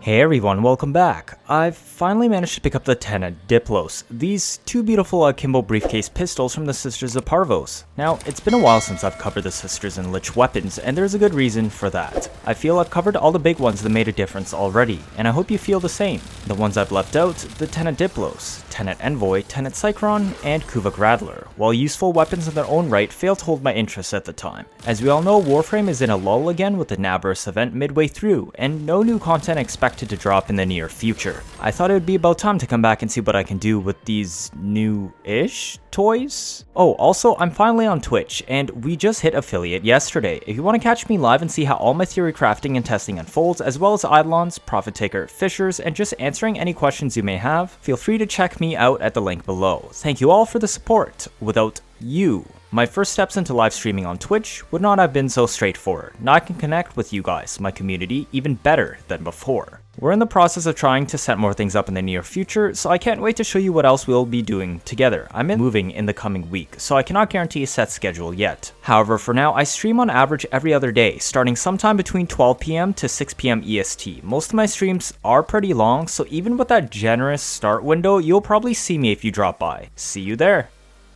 Hey everyone, welcome back. I've finally managed to pick up the Tenet Diplos, these two beautiful akimbo briefcase pistols from the Sisters of Parvos. Now, it's been a while since I've covered the Sisters and Lich weapons, and there's a good reason for that. I feel I've covered all the big ones that made a difference already, and I hope you feel the same. The ones I've left out, the Tenet Diplos, Tenet Envoy, Tenet Cycron, and Kuvak Rattler, while useful weapons in their own right, failed to hold my interest at the time. As we all know, Warframe is in a lull again with the Nabarus event midway through, and no new content expected to drop in the near future. I thought it would be about time to come back and see what I can do with these new-ish toys. Oh, also, I'm finally on Twitch, and we just hit affiliate yesterday. If you want to catch me live and see how all my theory crafting and testing unfolds, as well as Eidolons, Profit Taker, Fishers, and just answering any questions you may have, feel free to check me out at the link below. Thank you all for the support. Without you, my first steps into live streaming on Twitch would not have been so straightforward. Now I can connect with you guys, my community, even better than before. We're in the process of trying to set more things up in the near future, so I can't wait to show you what else we'll be doing together. I'm moving in the coming week, so I cannot guarantee a set schedule yet. However, for now, I stream on average every other day, starting sometime between 12 PM to 6 PM EST. Most of my streams are pretty long, so even with that generous start window, you'll probably see me if you drop by. See you there!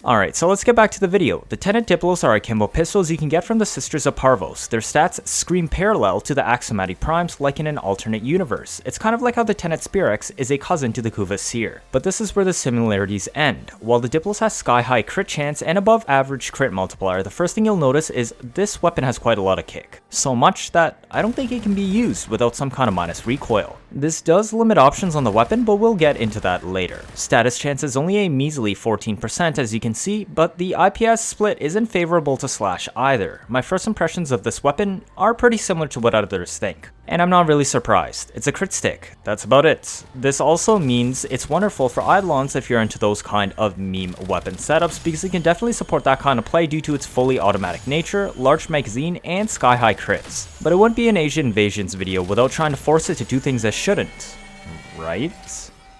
Alright, so let's get back to the video. The Tenet Diplos are akimbo pistols you can get from the Sisters of Parvos. Their stats scream parallel to the Axiomatic Primes like in an alternate universe. It's kind of like how the Tenet Spirex is a cousin to the Kuva Seer. But this is where the similarities end. While the Diplos has sky-high crit chance and above average crit multiplier, the first thing you'll notice is this weapon has quite a lot of kick. So much that I don't think it can be used without some kind of minus recoil. This does limit options on the weapon, but we'll get into that later. Status chance is only a measly 14% as you can see, but the IPS split isn't favorable to Slash either. My first impressions of this weapon are pretty similar to what others think, and I'm not really surprised. It's a crit stick, that's about it. This also means it's wonderful for Eidolons if you're into those kind of meme weapon setups, because it can definitely support that kind of play due to its fully automatic nature, large magazine, and sky-high crits. But it wouldn't be an Asian Invasions video without trying to force it to do things that shouldn't, right?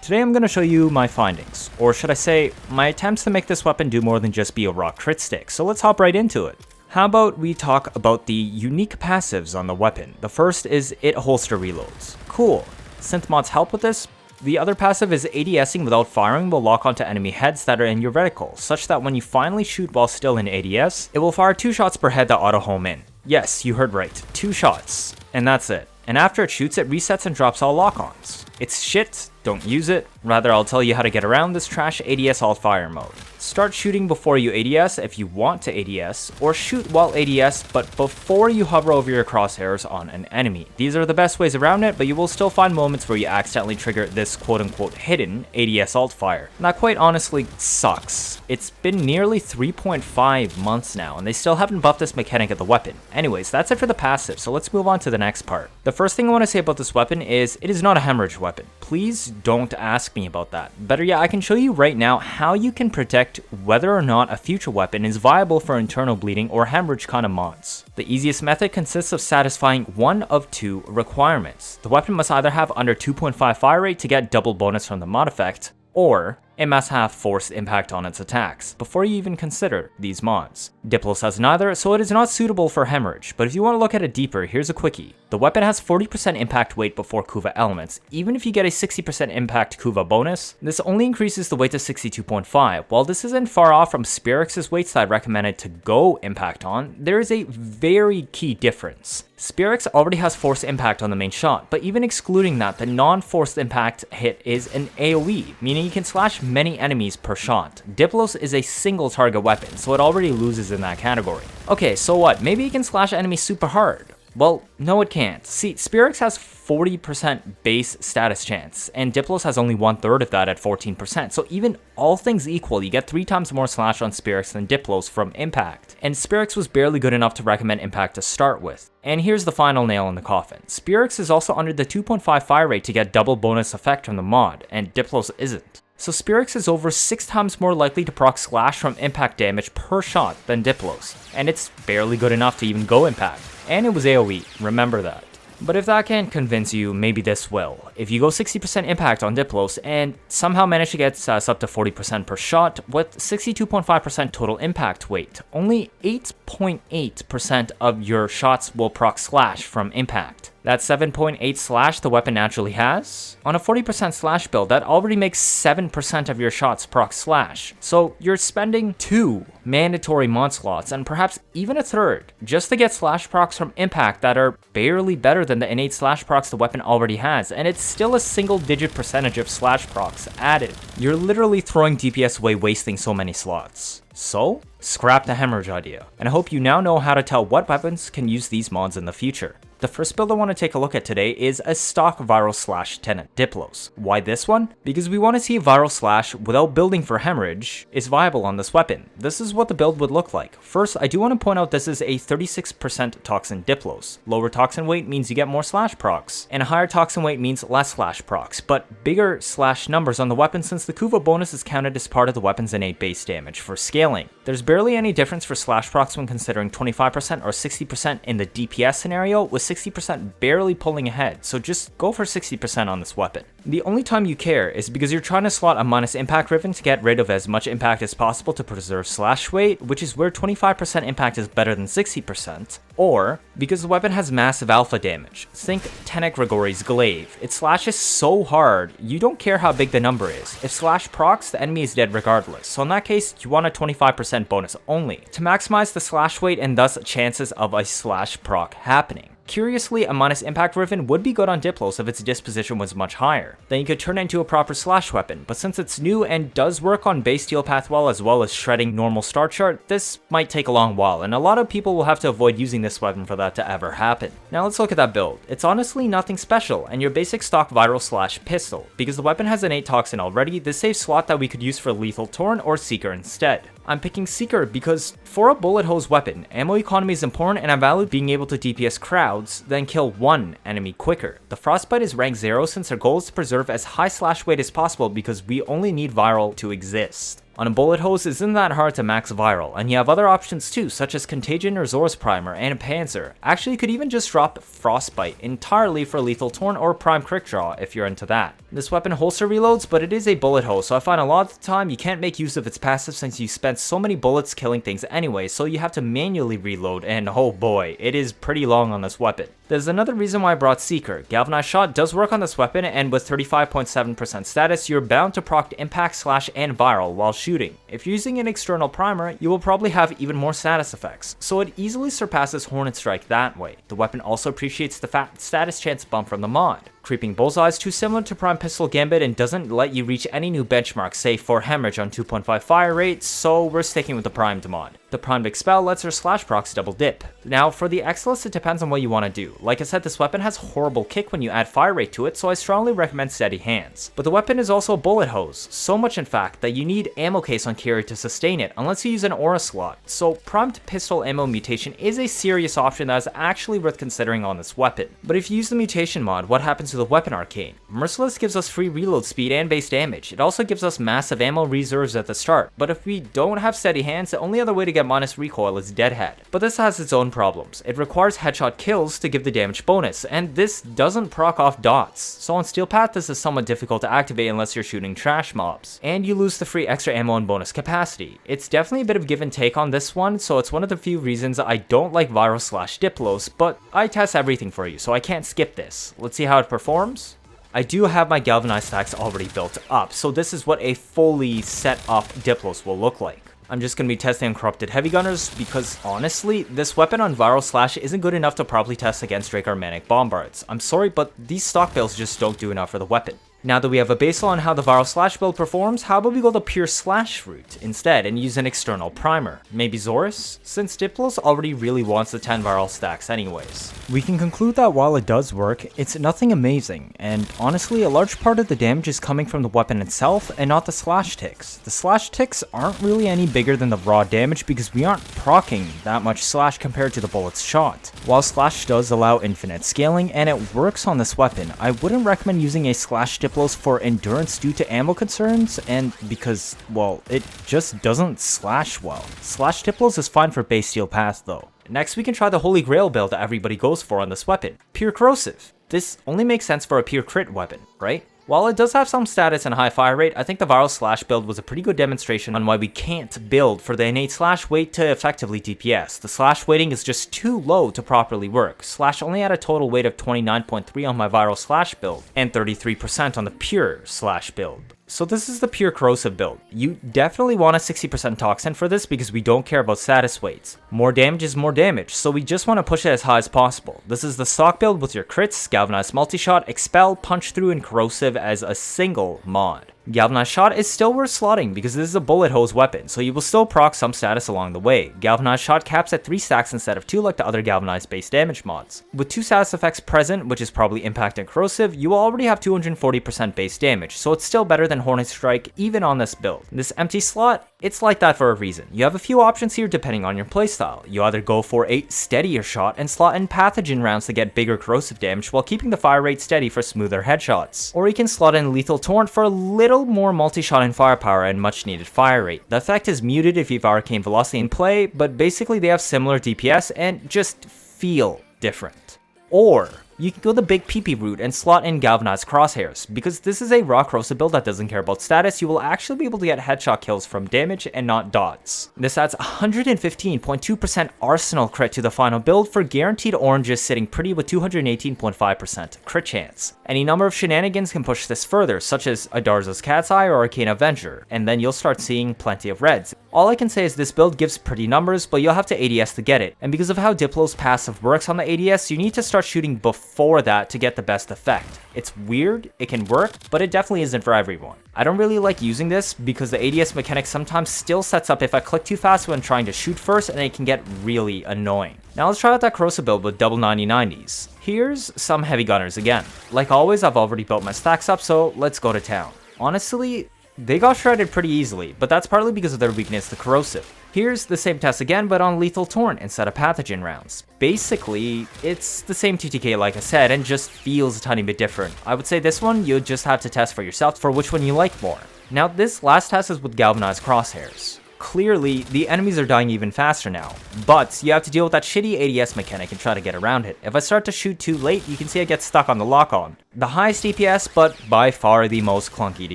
Today I'm going to show you my findings, or should I say, my attempts to make this weapon do more than just be a raw crit stick, so let's hop right into it. How about we talk about the unique passives on the weapon. The first is it holster reloads. Cool. Synth mods help with this. The other passive is ADSing without firing will lock onto enemy heads that are in your reticle, such that when you finally shoot while still in ADS, it will fire 2 shots per head that auto home in. Yes, you heard right, 2 shots, and that's it. And after it shoots, it resets and drops all lock-ons. It's shit, don't use it. Rather, I'll tell you how to get around this trash ADS alt fire mode. Start shooting before you ADS if you want to ADS, or shoot while ADS but before you hover over your crosshairs on an enemy. These are the best ways around it, but you will still find moments where you accidentally trigger this quote-unquote hidden ADS alt fire. And that quite honestly sucks. It's been nearly 3.5 months now, and they still haven't buffed this mechanic of the weapon. Anyways, that's it for the passive, so let's move on to the next part. The first thing I want to say about this weapon is it is not a hemorrhage weapon. Please don't ask me about that. Better yet, I can show you right now how you can protect whether or not a future weapon is viable for internal bleeding or hemorrhage kind of mods. The easiest method consists of satisfying one of 2 requirements. The weapon must either have under 2.5 fire rate to get double bonus from the mod effect, or it must have forced impact on its attacks, before you even consider these mods. Diplos has neither, so it is not suitable for hemorrhage, but if you want to look at it deeper, here's a quickie. The weapon has 40% impact weight before Kuva elements. Even if you get a 60% impact Kuva bonus, this only increases the weight to 62.5. While this isn't far off from Spirex's weights that I recommended to go impact on, there is a very key difference. Spirex already has forced impact on the main shot, but even excluding that, the non-forced impact hit is an AoE, meaning you can slash many enemies per shot. Diplos is a single target weapon, so it already loses in that category. Okay, so what? Maybe you can slash enemies super hard. Well, no it can't. See, Spirex has 40% base status chance, and Diplos has only 1/3 of that at 14%, so even all things equal, you get 3 times more slash on Spirex than Diplos from impact. And Spirex was barely good enough to recommend impact to start with. And here's the final nail in the coffin. Spirex is also under the 2.5 fire rate to get double bonus effect from the mod, and Diplos isn't. So Spirex is over 6 times more likely to proc slash from impact damage per shot than Diplos, and it's barely good enough to even go impact. And it was AoE, remember that. But if that can't convince you, maybe this will. If you go 60% impact on Diplos and somehow manage to get SAS up to 40% per shot with 62.5% total impact weight, only 8.8% of your shots will proc slash from impact. That 7.8 slash the weapon naturally has. On a 40% slash build, that already makes 7% of your shots proc slash. So you're spending 2 mandatory mod slots and perhaps even a third just to get slash procs from impact that are barely better than the innate slash procs the weapon already has, and it's still a single-digit percentage of slash procs added. You're literally throwing DPS away wasting so many slots. So, scrap the Hemorrhage idea, and I hope you now know how to tell what weapons can use these mods in the future. The first build I want to take a look at today is a stock viral slash Tenet Diplos. Why this one? Because we want to see if viral slash without building for Hemorrhage is viable on this weapon. This is what the build would look like. First, I do want to point out this is a 36% toxin Diplos. Lower toxin weight means you get more slash procs, and a higher toxin weight means less slash procs, but bigger slash numbers on the weapon since the Kuva bonus is counted as part of the weapon's innate base damage for scaling. There's barely any difference for slash procs when considering 25% or 60% in the DPS scenario, with 60% barely pulling ahead, so just go for 60% on this weapon. The only time you care is because you're trying to slot a minus impact ribbon to get rid of as much impact as possible to preserve slash weight, which is where 25% impact is better than 60%, or because the weapon has massive alpha damage. Think Tenet Gregory's Glaive. It slashes so hard, you don't care how big the number is. If slash procs, the enemy is dead regardless, so in that case, you want a 25% bonus only, to maximize the slash weight and thus chances of a slash proc happening. Curiously, a minus impact ribbon would be good on Diplos if its disposition was much higher. Then you could turn it into a proper slash weapon, but since it's new and does work on base steel path well as well as shredding normal star chart, this might take a long while, and a lot of people will have to avoid using this weapon for that to ever happen. Now let's look at that build. It's honestly nothing special, and your basic stock viral slash pistol. Because the weapon has innate toxin already, this saves slot that we could use for lethal torn or seeker instead. I'm picking Seeker because for a bullet hose weapon, ammo economy is important and I value being able to DPS crowds, then kill one enemy quicker. The Frostbite is rank 0 since our goal is to preserve as high slash weight as possible because we only need viral to exist. On a bullet hose, isn't that hard to max viral, and you have other options too, such as Contagion or Zor's Primer and a Panzer. Actually, you could even just drop Frostbite entirely for Lethal Torn or Prime Quick Draw if you're into that. This weapon holster reloads, but it is a bullet hose, so I find a lot of the time you can't make use of its passive since you spent so many bullets killing things anyway, so you have to manually reload, and oh boy, it is pretty long on this weapon. There's another reason why I brought Seeker. Galvanized Shot does work on this weapon, and with 35.7% status, you're bound to proc impact, slash, and viral while shooting. If you're using an external primer, you will probably have even more status effects, so it easily surpasses Hornet Strike that way. The weapon also appreciates the fat status chance bump from the mod. Creeping Bullseye is too similar to Prime Pistol Gambit and doesn't let you reach any new benchmarks, say for Hemorrhage on 2.5 fire rate, so we're sticking with the primed mod. The primed Expel lets her slash procs double dip. Now for the X-List, it depends on what you want to do. Like I said, this weapon has horrible kick when you add fire rate to it, so I strongly recommend steady hands. But the weapon is also a bullet hose, so much in fact that you need ammo case on carry to sustain it unless you use an aura slot, so primed pistol ammo mutation is a serious option that is actually worth considering on this weapon. But if you use the mutation mod, what happens to the weapon arcane? Merciless gives us free reload speed and base damage. It also gives us massive ammo reserves at the start, but if we don't have steady hands, the only other way to get minus recoil is Deadhead. But this has its own problems. It requires headshot kills to give the damage bonus, and this doesn't proc off dots, so on Steel Path this is somewhat difficult to activate unless you're shooting trash mobs, and you lose the free extra ammo and bonus capacity. It's definitely a bit of give and take on this one, so it's one of the few reasons I don't like viral slash Diplos, but I test everything for you, so I can't skip this. Let's see how it performs. I do have my galvanized stacks already built up, so this is what a fully set up Diplos will look like. I'm just going to be testing on Corrupted Heavy Gunners because, honestly, this weapon on Viral Slash isn't good enough to properly test against Dracar Manic Bombards. I'm sorry, but these stock builds just don't do enough for the weapon. Now that we have a baseline on how the Viral Slash build performs, how about we go the pure Slash route instead and use an external primer? Maybe Zorus? Since Diplos already really wants the 10 Viral stacks anyways. We can conclude that while it does work, it's nothing amazing, and honestly a large part of the damage is coming from the weapon itself and not the slash ticks. The slash ticks aren't really any bigger than the raw damage because we aren't proccing that much slash compared to the bullet's shot. While slash does allow infinite scaling and it works on this weapon, I wouldn't recommend using a slash Diplos for endurance due to ammo concerns and because, well, it just doesn't slash well. Slash Diplos is fine for base steel path though. Next we can try the Holy Grail build that everybody goes for on this weapon, Pure Corrosive. This only makes sense for a pure crit weapon, right? While it does have some status and high fire rate, I think the viral slash build was a pretty good demonstration on why we can't build for the innate slash weight to effectively DPS. The slash weighting is just too low to properly work. Slash only had a total weight of 29.3 on my viral slash build, and 33% on the pure slash build. So this is the pure corrosive build. You definitely want a 60% toxin for this because we don't care about status weights. More damage is more damage, so we just want to push it as high as possible. This is the stock build with your crits, galvanized multi-shot, expel, punch through, and corrosive as a single mod. Galvanized Shot is still worth slotting because this is a bullet hose weapon, so you will still proc some status along the way. Galvanized Shot caps at 3 stacks instead of 2 like the other galvanized base damage mods. With 2 status effects present, which is probably Impact and Corrosive, you will already have 240% base damage, so it's still better than Hornet Strike even on this build. This empty slot, it's like that for a reason. You have a few options here depending on your playstyle. You either go for a steadier shot and slot in pathogen rounds to get bigger corrosive damage while keeping the fire rate steady for smoother headshots. Or you can slot in Lethal Torrent for a little more multi-shot and firepower and much needed fire rate. The effect is muted if you have Arcane Velocity in play, but basically they have similar DPS and just feel different. Or you can go the big PP route and slot in Galvanized Crosshairs. Because this is a raw corrosive build that doesn't care about status, you will actually be able to get headshot kills from damage and not dots. This adds 115.2% arsenal crit to the final build for guaranteed oranges sitting pretty with 218.5% crit chance. Any number of shenanigans can push this further, such as a Darza's Cat's Eye or Arcane Avenger, and then you'll start seeing plenty of reds. All I can say is this build gives pretty numbers, but you'll have to ADS to get it, and because of how Diplos passive works on the ADS, you need to start shooting before that to get the best effect. It's weird, it can work, but it definitely isn't for everyone. I don't really like using this because the ADS mechanic sometimes still sets up if I click too fast when trying to shoot first, and it can get really annoying. Now let's try out that corrosive build with double 90/90s. Here's some heavy gunners again. Like always, I've already built my stacks up, so let's go to town. Honestly, they got shredded pretty easily, but that's partly because of their weakness to corrosive. Here's the same test again, but on Lethal Torrent instead of pathogen rounds. Basically, it's the same TTK like I said, and just feels a tiny bit different. I would say this one, you just have to test for yourself for which one you like more. Now this last test is with Galvanized Crosshairs. Clearly, the enemies are dying even faster now, but you have to deal with that shitty ADS mechanic and try to get around it. If I start to shoot too late, you can see I get stuck on the lock-on. The highest DPS, but by far the most clunky to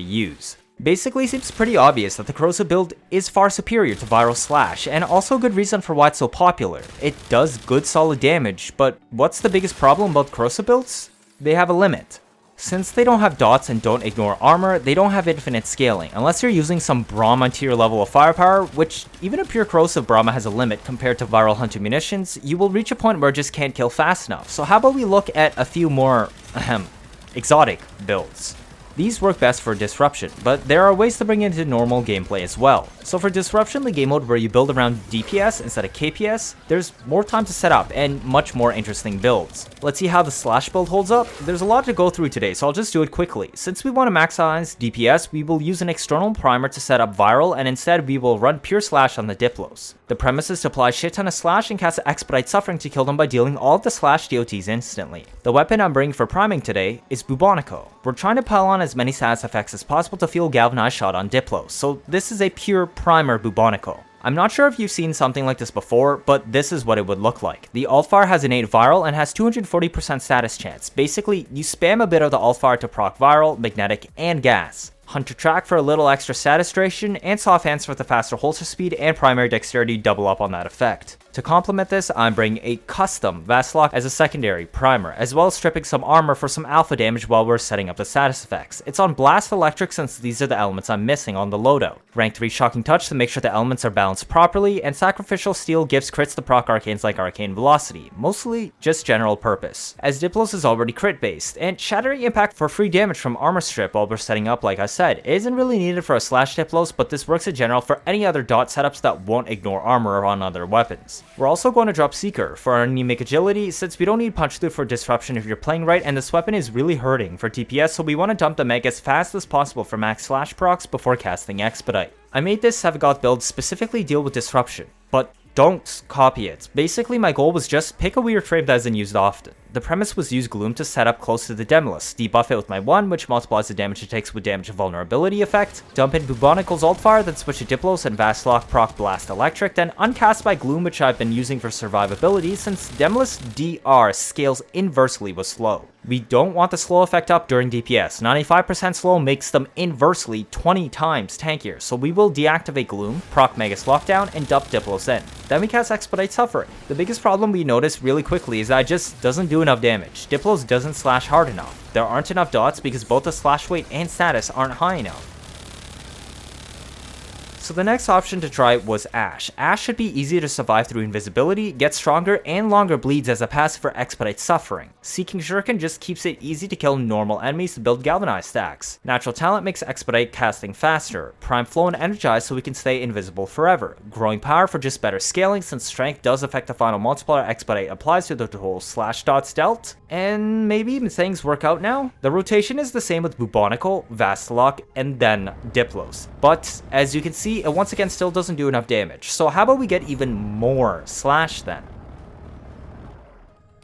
use. Basically, seems pretty obvious that the corrosive build is far superior to viral slash, and also a good reason for why it's so popular. It does good solid damage, but what's the biggest problem about corrosive builds? They have a limit. Since they don't have dots and don't ignore armor, they don't have infinite scaling, unless you're using some Brahma tier level of firepower, which even a pure corrosive Brahma has a limit compared to viral hunter munitions. You will reach a point where it just can't kill fast enough. So how about we look at a few more, exotic builds. These work best for disruption, but there are ways to bring it into normal gameplay as well. So for disruption, the game mode where you build around DPS instead of KPS, there's more time to set up and much more interesting builds. Let's see how the slash build holds up. There's a lot to go through today, so I'll just do it quickly. Since we want to maximize DPS, we will use an external primer to set up viral, and instead we will run pure slash on the Diplos. The premise is to apply a shit ton of slash and cast Expedite Suffering to kill them by dealing all of the slash DOTs instantly. The weapon I'm bringing for priming today is Bubonico. We're trying to pile on as many status effects as possible to fuel Galvanized Shot on Diplos, so this is a pure primer Bubonico. I'm not sure if you've seen something like this before, but this is what it would look like. The Altfire has innate viral and has 240% status chance. Basically, you spam a bit of the Altfire to proc viral, magnetic, and gas. Hunter Track for a little extra status duration, and Soft Hands for the faster holster speed and primary dexterity double up on that effect. To complement this, I'm bringing a custom Vastlock as a secondary primer, as well as stripping some armor for some alpha damage while we're setting up the status effects. It's on Blast Electric since these are the elements I'm missing on the loadout. Rank 3 Shocking Touch to make sure the elements are balanced properly, and Sacrificial Steel gives crits to proc arcanes like Arcane Velocity, mostly just general purpose, as Diplos is already crit based, and Shattering Impact for free damage from armor strip while we're setting up like I said. It isn't really needed for a slash Diplos, but this works in general for any other dot setups that won't ignore armor on other weapons. We're also going to drop Seeker for our anemic agility, since we don't need punch through for disruption if you're playing right, and this weapon is really hurting for TPS, so we want to dump the meg as fast as possible for max slash procs before casting Expedite. I made this Savagoth build specifically deal with disruption, but don't copy it. Basically, my goal was just pick a weird frame that isn't used often. The premise was use Gloom to set up close to the Demolyst, debuff it with my 1, which multiplies the damage it takes with damage and vulnerability effect, dump in Bubonical's Altfire, then switch to Diplos and Vastlock proc Blast Electric, then uncast by Gloom, which I've been using for survivability since Demolyst DR scales inversely with slow. We don't want the slow effect up during DPS. 95% slow makes them inversely 20 times tankier, so we will deactivate Gloom, proc Magus Lockdown, and dump Diplos in. Then we cast Expedite Suffering. The biggest problem we notice really quickly is that it just doesn't do enough damage. Diplos doesn't slash hard enough. There aren't enough dots because both the slash weight and status aren't high enough. So the next option to try was Ash. Ash should be easy to survive through invisibility, get stronger and longer bleeds as a passive for Expedite Suffering. Seeking Shuriken just keeps it easy to kill normal enemies to build Galvanized stacks. Natural Talent makes Expedite casting faster. Prime Flow and Energize so we can stay invisible forever. Growing Power for just better scaling since Strength does affect the final multiplier Expedite applies to the total slash dots dealt. And maybe things work out now? The rotation is the same with Bubonical, Vastalok, and then Diplos. But as you can see, it once again still doesn't do enough damage. So how about we get even more slash then?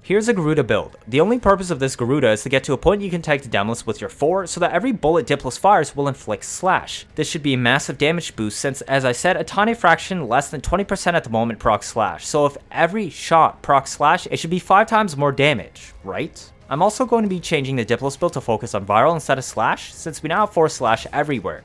Here's a Garuda build. The only purpose of this Garuda is to get to a point you can tag the Demolyst with your 4 so that every bullet Diplos fires will inflict slash. This should be a massive damage boost since, as I said, a tiny fraction less than 20% at the moment procs slash. So if every shot procs slash, it should be 5 times more damage, right? I'm also going to be changing the Diplos build to focus on viral instead of slash since we now have 4 slash everywhere.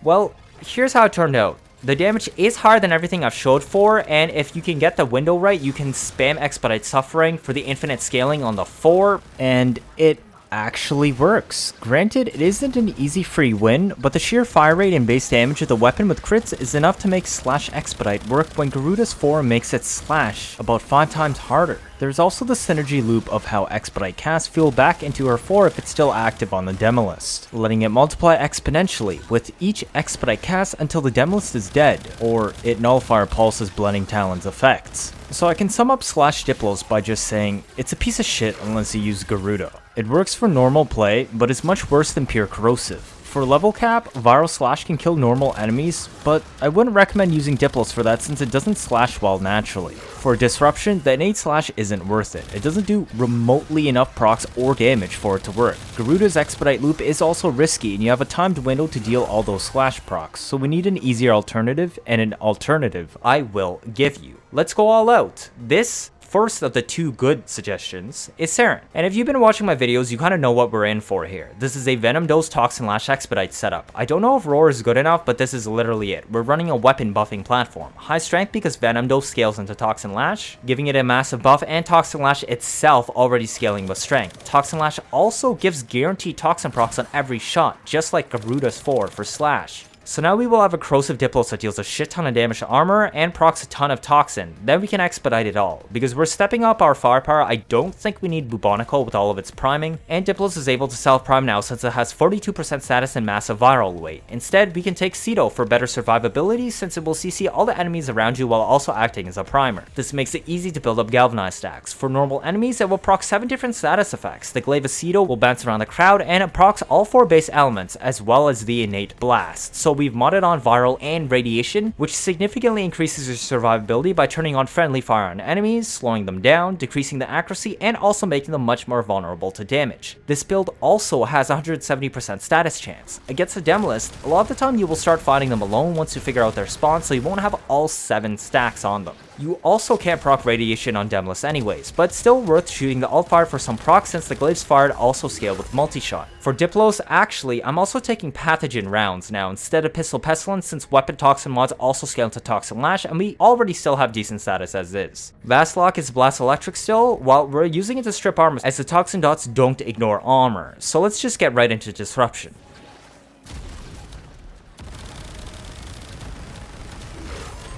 Well, here's how it turned out. The damage is higher than everything I've showed for, and if you can get the window right, you can spam Expedite Suffering for the infinite scaling on the 4, and it actually works. Granted, it isn't an easy free win, but the sheer fire rate and base damage of the weapon with crits is enough to make slash Expedite work when Garuda's 4 makes it slash about 5 times harder. There's also the synergy loop of how Expedite casts fuel back into her 4 if it's still active on the Demolyst, letting it multiply exponentially with each Expedite cast until the Demolyst is dead, or it nullifier pulses Blending Talon's effects. So I can sum up slash Diplos by just saying, it's a piece of shit unless you use Garuda. It works for normal play, but is much worse than pure Corrosive. For level cap, Viral Slash can kill normal enemies, but I wouldn't recommend using Diplos for that since it doesn't slash well naturally. For Disruption, the innate slash isn't worth it. It doesn't do remotely enough procs or damage for it to work. Garuda's Expedite loop is also risky and you have a timed window to deal all those slash procs, so we need an easier alternative, and an alternative I will give you. Let's go all out. This first of the 2 good suggestions is Saryn. And if you've been watching my videos, you kind of know what we're in for here. This is a Venom Dose Toxin Lash Expedite setup. I don't know if Roar is good enough, but this is literally it. We're running a weapon buffing platform. High strength because Venom Dose scales into Toxin Lash, giving it a massive buff, and Toxin Lash itself already scaling with strength. Toxin Lash also gives guaranteed Toxin procs on every shot, just like Garuda's 4 for Slash. So now we will have a Corrosive Diplos that deals a shit ton of damage to armor and procs a ton of Toxin. Then we can expedite it all. Because we're stepping up our firepower, I don't think we need Bubonical with all of its priming, and Diplos is able to self-prime now since it has 42% status and massive viral weight. Instead, we can take Cedo for better survivability since it will CC all the enemies around you while also acting as a primer. This makes it easy to build up Galvanized stacks. For normal enemies, it will proc 7 different status effects. The Glaive of Cedo will bounce around the crowd, and it procs all 4 base elements as well as the innate blast. So we've modded on viral and radiation, which significantly increases your survivability by turning on friendly fire on enemies, slowing them down, decreasing the accuracy, and also making them much more vulnerable to damage. This build also has 170% status chance. Against the Demolyst, a lot of the time you will start fighting them alone once you figure out their spawn, so you won't have all 7 stacks on them. You also can't proc radiation on Demolyst anyways, but still worth shooting the alt fire for some proc since the glaives fired also scale with multi-shot. For Diplos, actually, I'm also taking pathogen rounds now instead of pistol pestilence since weapon toxin mods also scale to toxin lash and we already still have decent status as is. Vastlock is blast electric still, while we're using it to strip armor as the toxin dots don't ignore armor, so let's just get right into disruption.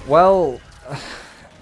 Well,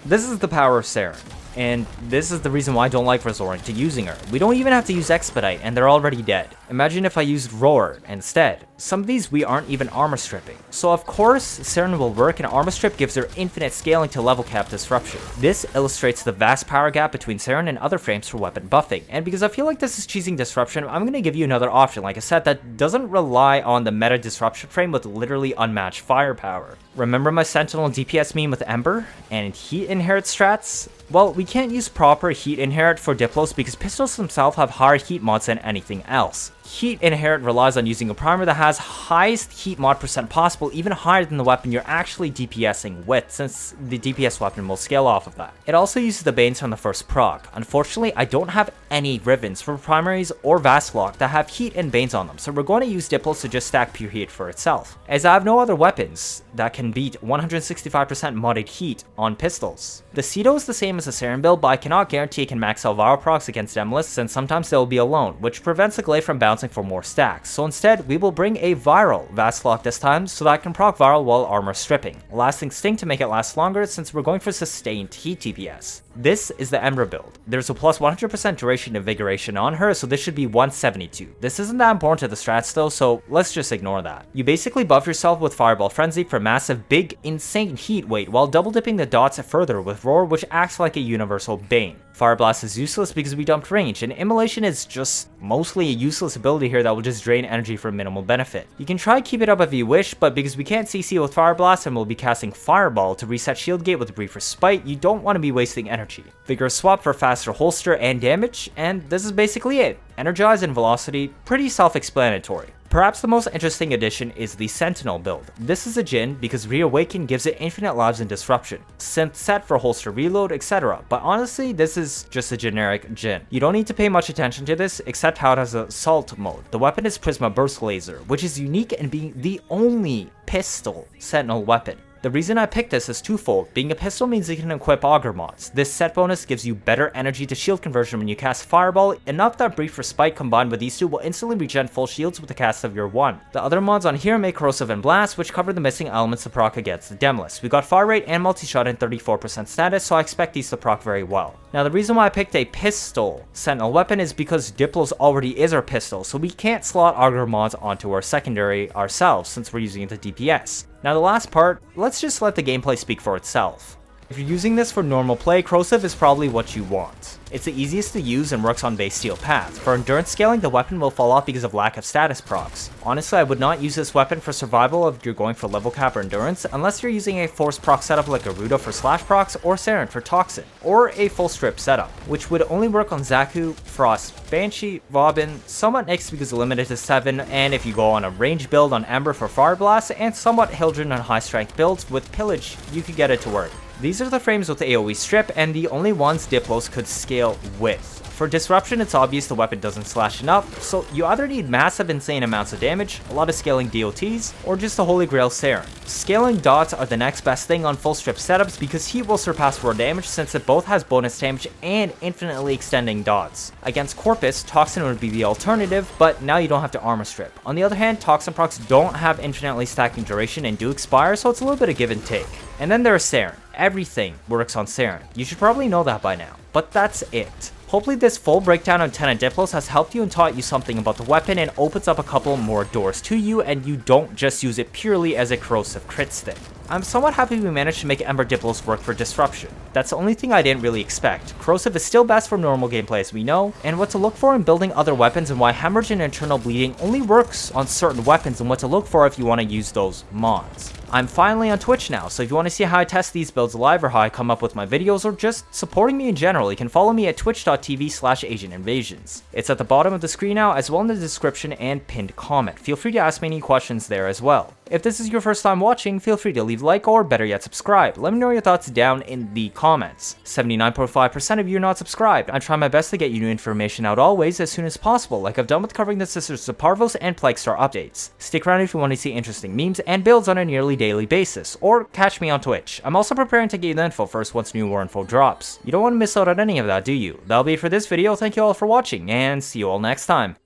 this is the power of Saryn, and this is the reason why I don't like resorting to using her. We don't even have to use Expedite, and they're already dead. Imagine if I used Roar instead. Some of these we aren't even armor stripping. So of course, Saryn will work, and armor strip gives her infinite scaling to level cap disruption. This illustrates the vast power gap between Saryn and other frames for weapon buffing, and because I feel like this is cheesing disruption, I'm going to give you another option, like I said, that doesn't rely on the meta disruption frame with literally unmatched firepower. Remember my Sentinel DPS meme with Ember and heat inherit strats? Well, we can't use proper heat inherit for Diplos because pistols themselves have higher heat mods than anything else. Heat inherent relies on using a primer that has highest heat mod percent possible, even higher than the weapon you're actually DPSing with, since the DPS weapon will scale off of that. It also uses the Banes from the first proc. Unfortunately, I don't have any Rivens for primaries or Vastlock that have heat and Banes on them, so we're going to use Diplos to just stack pure heat for itself, as I have no other weapons that can beat 165% modded heat on pistols. The Cedo is the same as the Saryn build, but I cannot guarantee it can max out viral procs against Demolyst, since sometimes they will be alone, which prevents the glaive from bouncing for more stacks. So instead, we will bring a viral Vastlock this time, so that I can proc viral while armor stripping. Lasting Sting to make it last longer, since we're going for sustained heat DPS. This is the Ember build. There's a plus 100% duration invigoration on her, so this should be 172. This isn't that important to the strats though, so let's just ignore that. You basically buff yourself with Fireball Frenzy for massive, big, insane heat weight, while double dipping the dots further with Roar, which acts like a universal Bane. Fire Blast is useless because we dumped range, and Immolation is just mostly a useless ability here that will just drain energy for minimal benefit. You can try keep it up if you wish, but because we can't CC with Fire Blast and we'll be casting Fireball to reset Shield Gate with Briefer Spite, you don't want to be wasting energy. Vigorous Swap for faster holster and damage, and this is basically it. Energize and Velocity, pretty self-explanatory. Perhaps the most interesting addition is the Sentinel build. This is a Jin because Reawaken gives it infinite lives and disruption, synth set for holster reload, etc. But honestly, this is just a generic Jin. You don't need to pay much attention to this except how it has a assault mode. The weapon is Prisma Burst Laser, which is unique in being the only pistol Sentinel weapon. The reason I picked this is twofold. Being a pistol means you can equip Augur mods. This set bonus gives you better energy to shield conversion when you cast Fireball, enough that Brief Respite combined with these two will instantly regen full shields with the cast of your 1. The other mods on here make Corrosive and Blast, which cover the missing elements to proc against the Demolyst. We got Fire Rate and Multi-Shot in 34% status, so I expect these to proc very well. Now the reason why I picked a pistol Sentinel weapon is because Diplos already is our pistol, so we can't slot Augur mods onto our secondary ourselves since we're using it to DPS. Now the last part, let's just let the gameplay speak for itself. If you're using this for normal play, Corrosive is probably what you want. It's the easiest to use and works on base steel paths. For endurance scaling, the weapon will fall off because of lack of status procs. Honestly, I would not use this weapon for survival if you're going for level cap or endurance, unless you're using a force proc setup like Garuda for slash procs or Saryn for toxin, or a full strip setup, which would only work on Zaku, Frost, Banshee, Robin, somewhat Nyx because limited to 7, and if you go on a range build on Ember for Fire Blast, and somewhat Hildren on high strength builds with Pillage, you could get it to work. These are the frames with the AoE strip, and the only ones Diplos could scale with. For disruption, it's obvious the weapon doesn't slash enough, so you either need massive insane amounts of damage, a lot of scaling DOTs, or just the Holy Grail Saryn. Scaling dots are the next best thing on full strip setups because heat will surpass raw damage since it both has bonus damage and infinitely extending dots. Against Corpus, Toxin would be the alternative, but now you don't have to armor strip. On the other hand, Toxin procs don't have infinitely stacking duration and do expire, so it's a little bit of give and take. And then there's Saryn. Everything works on Saryn. You should probably know that by now, but that's it. Hopefully this full breakdown on Tenet Diplos has helped you and taught you something about the weapon and opens up a couple more doors to you, and you don't just use it purely as a corrosive crit stick. I'm somewhat happy we managed to make Ember Diplos work for disruption. That's the only thing I didn't really expect. Corrosive is still best for normal gameplay as we know, and what to look for in building other weapons and why Hemorrhage and Internal Bleeding only works on certain weapons and what to look for if you want to use those mods. I'm finally on Twitch now, so if you want to see how I test these builds live or how I come up with my videos or just supporting me in general, you can follow me at twitch.tv/AsianInvasions. It's at the bottom of the screen now, as well in the description and pinned comment. Feel free to ask me any questions there as well. If this is your first time watching, feel free to leave a like or better yet subscribe. Let me know your thoughts down in the comments. 79.5% of you are not subscribed. I try my best to get you new information out always as soon as possible, like I've done with covering the Sisters of Parvos and Plague Star updates. Stick around if you want to see interesting memes and builds on a nearly daily basis, or catch me on Twitch. I'm also preparing to give you the info first once new war info drops. You don't want to miss out on any of that, do you? That'll be it for this video. Thank you all for watching, and see you all next time.